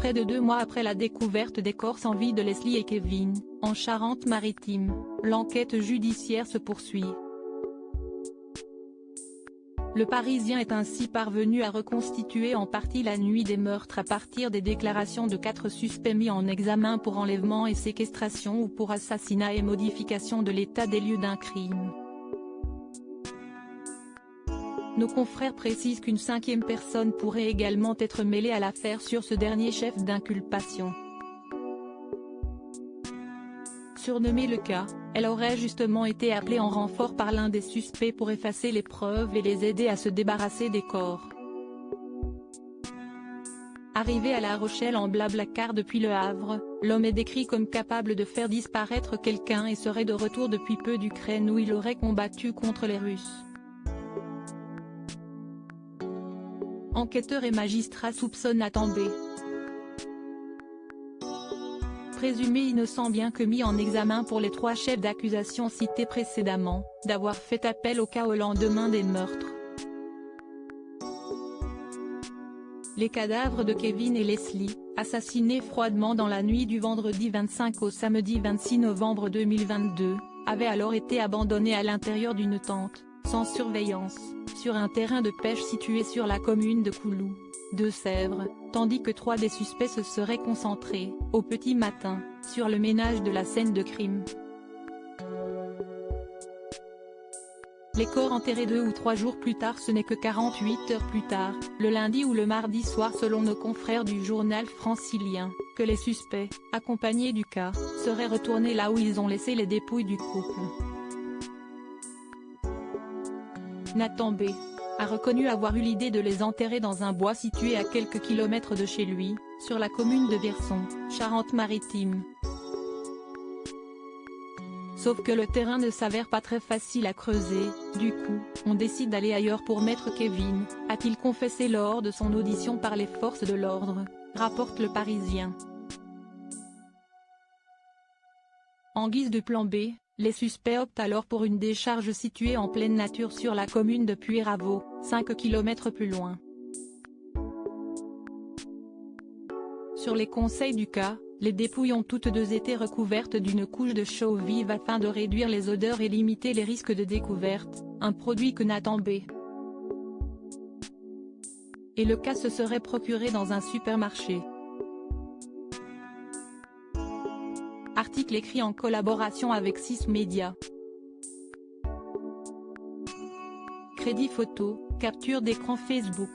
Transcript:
Près de 2 mois après la découverte des corps sans vie de Leslie et Kevin, en Charente-Maritime, l'enquête judiciaire se poursuit. Le Parisien est ainsi parvenu à reconstituer en partie la nuit des meurtres à partir des déclarations de 4 suspects mis en examen pour enlèvement et séquestration ou pour assassinat et modification de l'état des lieux d'un crime. Nos confrères précisent qu'une 5e personne pourrait également être mêlée à l'affaire sur ce dernier chef d'inculpation. Surnommée le cas, elle aurait justement été appelée en renfort par l'un des suspects pour effacer les preuves et les aider à se débarrasser des corps. Arrivé à La Rochelle en Blablacar depuis Le Havre, l'homme est décrit comme capable de faire disparaître quelqu'un et serait de retour depuis peu d'Ukraine où il aurait combattu contre les Russes. Enquêteurs et magistrats soupçonnent Nathan B, présumé innocent bien que mis en examen pour les 3 chefs d'accusation cités précédemment, d'avoir fait appel au cas au lendemain des meurtres. Les cadavres de Kevin et Leslie, assassinés froidement dans la nuit du vendredi 25 au samedi 26 novembre 2022, avaient alors été abandonnés à l'intérieur d'une tente, sans surveillance, sur un terrain de pêche situé sur la commune de Coulou, Deux-Sèvres, tandis que 3 des suspects se seraient concentrés, au petit matin, sur le ménage de la scène de crime. Les corps enterrés 2 ou 3 jours plus tard, ce n'est que 48 heures plus tard, le lundi ou le mardi soir selon nos confrères du journal francilien, que les suspects, accompagnés du cas, seraient retournés là où ils ont laissé les dépouilles du couple. Nathan B a reconnu avoir eu l'idée de les enterrer dans un bois situé à quelques kilomètres de chez lui, sur la commune de Virson, Charente-Maritime. Sauf que le terrain ne s'avère pas très facile à creuser, du coup, on décide d'aller ailleurs pour mettre Kevin, a-t-il confessé lors de son audition par les forces de l'ordre, rapporte Le Parisien. En guise de plan B, les suspects optent alors pour une décharge située en pleine nature sur la commune de Puyraveau, 5 km plus loin. Sur les conseils du cas, les dépouilles ont toutes 2 été recouvertes d'une couche de chaux vive afin de réduire les odeurs et limiter les risques de découverte, un produit que Nathan B et le cas se serait procuré dans un supermarché. Article écrit en collaboration avec 6 médias. Crédit photo, capture d'écran Facebook.